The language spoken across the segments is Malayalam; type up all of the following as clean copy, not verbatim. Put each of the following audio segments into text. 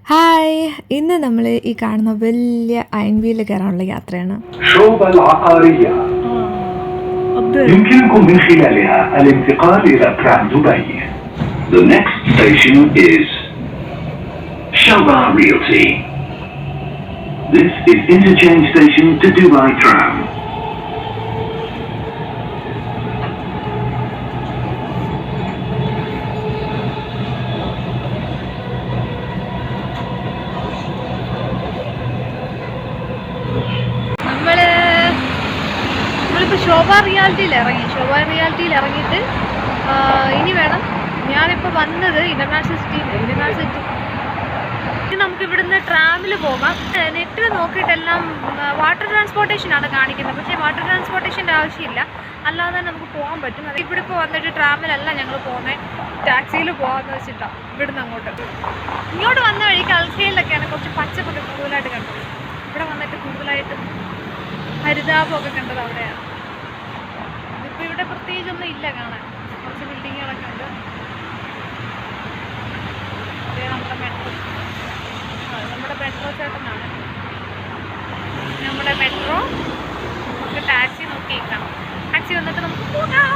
ഹായ്! ഇന്ന് നമ്മൾ ഈ കാണുന്ന വലിയ അയൺ വീലിൽ കയറാനുള്ള യാത്രയാണ്. شعوب العقارية يمكنكم من خلالها الانتقال إلى ترام دبي. The next station is Shoba Realty. This is interchange station to Dubai Tram. നമ്മളിപ്പോൾ ശോഭ റിയാലിറ്റിയിൽ ഇറങ്ങിയിട്ട് ഇനി വേണം. ഞാനിപ്പോൾ വന്നത് ഇൻ്റർനാഷണൽ സിറ്റി. നമുക്ക് ഇവിടുന്ന് ട്രാമിൽ പോകാം. നെറ്റിൽ നോക്കിയിട്ടെല്ലാം വാട്ടർ ട്രാൻസ്പോർട്ടേഷനാണ് കാണിക്കുന്നത്. പക്ഷേ വാട്ടർ ട്രാൻസ്പോർട്ടേഷൻ്റെ ആവശ്യമില്ല, അല്ലാതെ തന്നെ നമുക്ക് പോകാൻ പറ്റും. അത് ഇവിടെ ഇപ്പോൾ വന്നിട്ട് ട്രാമിലല്ല ഞങ്ങൾ പോകുന്നത്, ടാക്സിയിൽ പോകാമെന്ന് വെച്ചിട്ടാണ്. ഇവിടുന്ന് ഇങ്ങോട്ട് വന്ന വഴിക്ക് അൽഖയിലൊക്കെയാണ് കുറച്ച് പച്ചപ്പൊക്കെ കൂടുതലായിട്ട് കണ്ടത്. ഇവിടെ വന്നിട്ട് കൂടുതലായിട്ടും ഹരിതാപമൊക്കെ കണ്ടത് അവിടെയാണ്. ഇതിപ്പോൾ ഇവിടെ പ്രത്യേകിച്ചൊന്നും ഇല്ല കാണാൻ. കുറച്ച് ബിൽഡിങ്ങുകളൊക്കെ ഉണ്ട്. അതേ നമ്മുടെ മെട്രോ ചേട്ടനാണ്. നമ്മുടെ മെട്രോ നമുക്ക് ടാക്സി നോക്കിയിരിക്കണം. ടാക്സി വന്നിട്ട് നമുക്ക് പോകാം.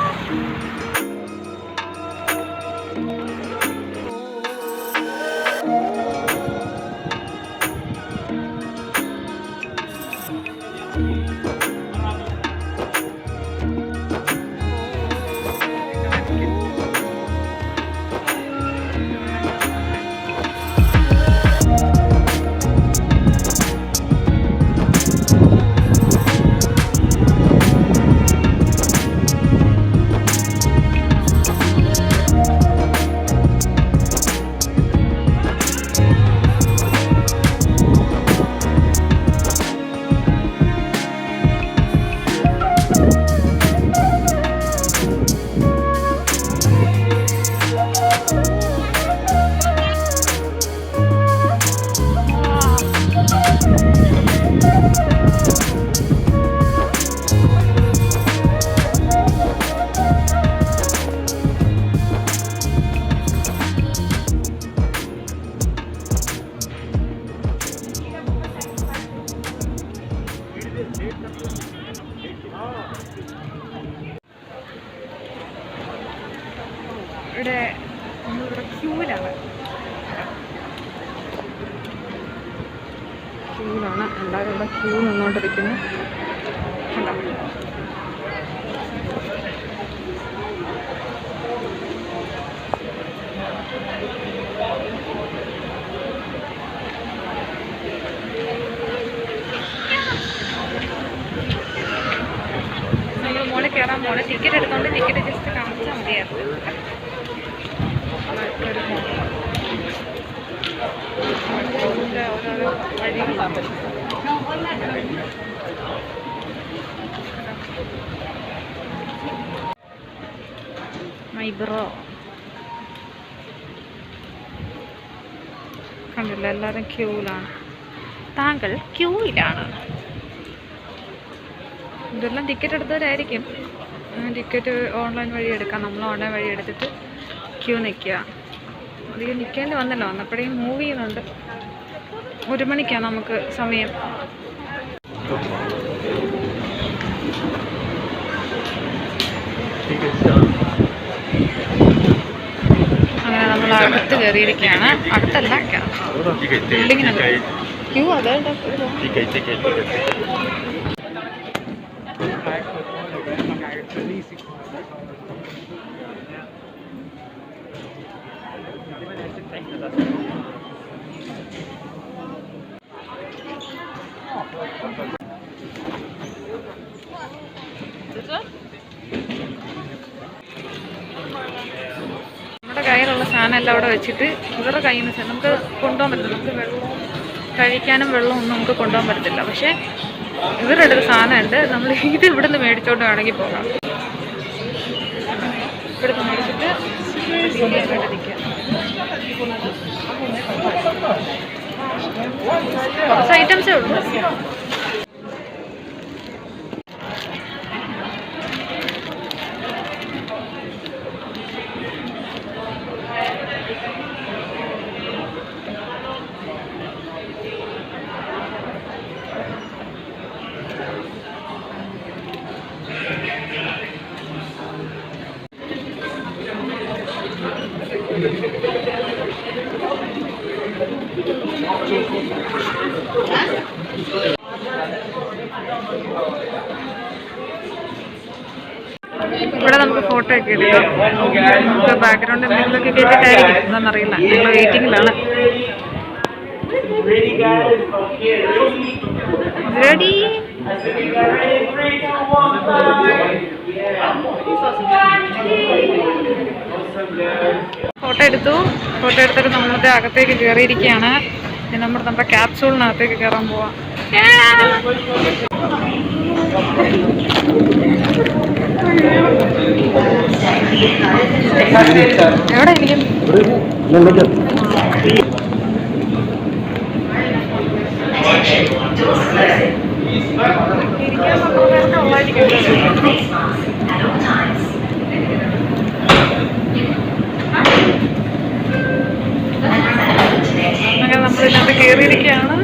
ഇവിടെ നമ്മളിവിടെ ക്യൂവിലാണ് എല്ലാവരും ഇവിടെ ക്യൂ നിന്നുകൊണ്ടിരിക്കുന്നു. നമ്മൾ മോളിൽ കയറാൻ പോണേ. ടിക്കറ്റ് എടുത്തോണ്ട് ടിക്കറ്റ് ജസ്റ്റ് കാണിച്ചാൽ മതിയായിരുന്നു. ഓരോരോ വഴികളാണ്. മൈബ്രോ കണ്ടില്ല, എല്ലാവരും ക്യൂവിലാണ്. താങ്കൾ ക്യൂവിലാണ്. ഇതെല്ലാം ടിക്കറ്റ് എടുത്തവരായിരിക്കും. ടിക്കറ്റ് ഓൺലൈൻ വഴി എടുക്കാം. നമ്മൾ ഓൺലൈൻ വഴി എടുത്തിട്ട് ക്യൂ നിൽക്കുക. അധികം നിൽക്കേണ്ടി വന്നല്ലോ, വന്നപ്പോഴേക്കും മൂവ് ചെയ്യുന്നുണ്ട്. 1 മണിക്കാണ് നമുക്ക് സമയം. അങ്ങനെ നമ്മൾ അടുത്ത് കയറിയിരിക്കുകയാണ്. അടുത്തല്ല, ബിൽഡിങ്ങിനല്ല, ക്യൂ. അതെ, നമ്മുടെ കയ്യിലുള്ള സാധനം എല്ലാം അവിടെ വെച്ചിട്ട് ഇവരുടെ കയ്യിൽ നിന്ന് നമുക്ക് കൊണ്ടുപോകാൻ പറ്റില്ല. നമുക്ക് വെള്ളവും കഴിക്കാനും വെള്ളവും ഒന്നും നമുക്ക് കൊണ്ടുപോകാൻ പറ്റത്തില്ല. പക്ഷേ ഇവരുടെ അടുത്ത് സാധനമുണ്ട്. നമ്മൾ ഇത് ഇവിടുന്ന് മേടിച്ചോണ്ട് വേണമെങ്കിൽ പോകാം. ഇവിടുന്ന് മേടിച്ചിട്ട് കുറച്ച് ഐറ്റംസേ ഉള്ളൂ. ഇവിടെ നമുക്ക് ഫോട്ടോ ഒക്കെ എടുക്കാം. നമുക്ക് ബാക്ക്ഗ്രൗണ്ട് എന്തെങ്കിലുമൊക്കെ കേട്ടിട്ടായിരിക്കും, എന്താണെന്നറിയില്ല. ഞങ്ങൾ വെയിറ്റിങ്ങിലാണ്. റെഡി? ഫോട്ടോ എടുത്തിട്ട് നമ്മളത് അകത്തേക്ക് കയറിയിരിക്കുകയാണ്. നമ്മുടെ ക്യാപ്സൂളിനകത്തേക്ക് കയറാൻ പോവാം. എവിടെ ഇരിക്കും? അങ്ങനെ നമ്മളിതിനകത്ത് കയറിയിരിക്കുകയാണ്.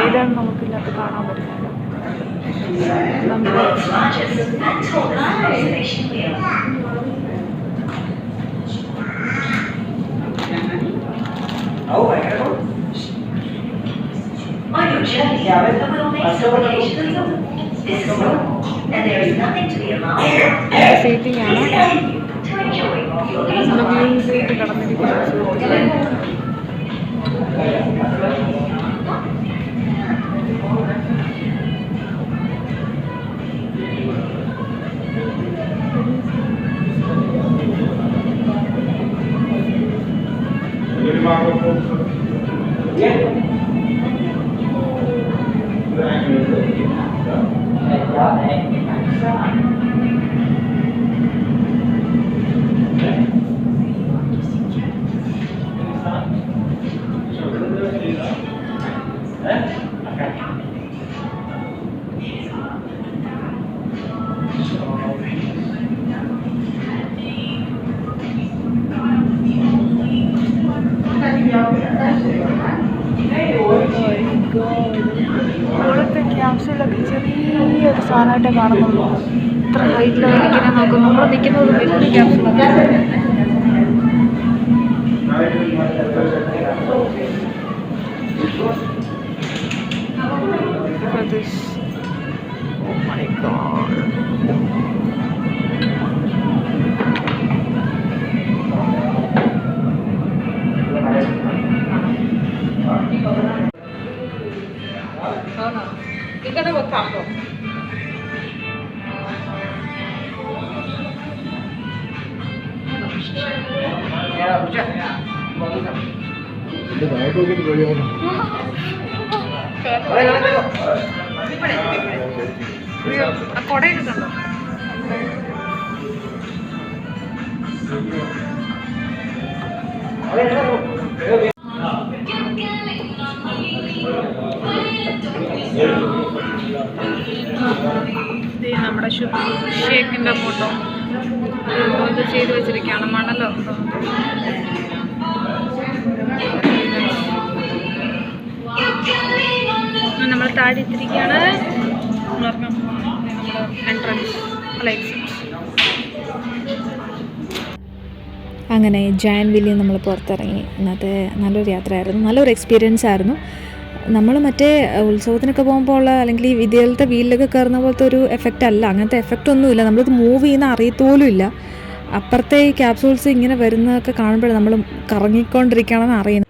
ഇതാണ് നമുക്കില്ലാത്ത കാണാൻ പറ്റുന്നത്. On your journey, the wheel makes some occasionally open. This is normal, and there is nothing to be alarmed. Seating ആണ്. To enjoy your നല്ല മ്യൂസിക് കടന്നിരിക്കുന്നത്. ഇവിടുത്തെ ക്യാപ്സൂളൊക്കെ ചെറിയൊരു സാധനമായിട്ടേ കാണുന്നുള്ളൂ. ഇത്ര ഹൈറ്റിലാണ് നിൽക്കുന്നത്. നോക്കും, നമ്മൾ നിൽക്കുന്നത് വലിയ ക്യാപ്സൂളാണ്. Oh my God. 이거는 뭐 담고. 야, 보자. 근데 나도 그렇게 걸려. 아, 거래를 잖아. നമ്മുടെ ഷേക്കിൻ്റെ ഫോട്ടോ അത് ചെയ്ത് വെച്ചിരിക്കുകയാണ്. മണലോ നമ്മൾ താഴെ എത്തിരിക്കുകയാണ്. നമ്മുടെ എൻട്രൻസ് എക്സിറ്റ്. അങ്ങനെ ജയൻറ്റ് വീലിൽ നമ്മൾ പുറത്തിറങ്ങി. ഇന്നത്തെ നല്ലൊരു യാത്രയായിരുന്നു, നല്ലൊരു എക്സ്പീരിയൻസ് ആയിരുന്നു. നമ്മൾ മറ്റേ ഉത്സവത്തിനൊക്കെ പോകുമ്പോൾ ഉള്ള അല്ലെങ്കിൽ ഈ വിദ്യയിലത്തെ വീലിലൊക്കെ കയറുന്ന പോലത്തെ ഒരു എഫക്റ്റ് അല്ല. അങ്ങനത്തെ എഫക്റ്റ് ഒന്നുമില്ല. നമ്മളിത് മൂവ് ചെയ്യുന്ന അറിയത്തോലും ഇല്ല. അപ്പുറത്തെ ഈ ക്യാപ്സൂൾസ് ഇങ്ങനെ വരുന്നതൊക്കെ കാണുമ്പോഴേ നമ്മൾ കറങ്ങിക്കൊണ്ടിരിക്കുകയാണെന്ന് അറിയുന്നത്.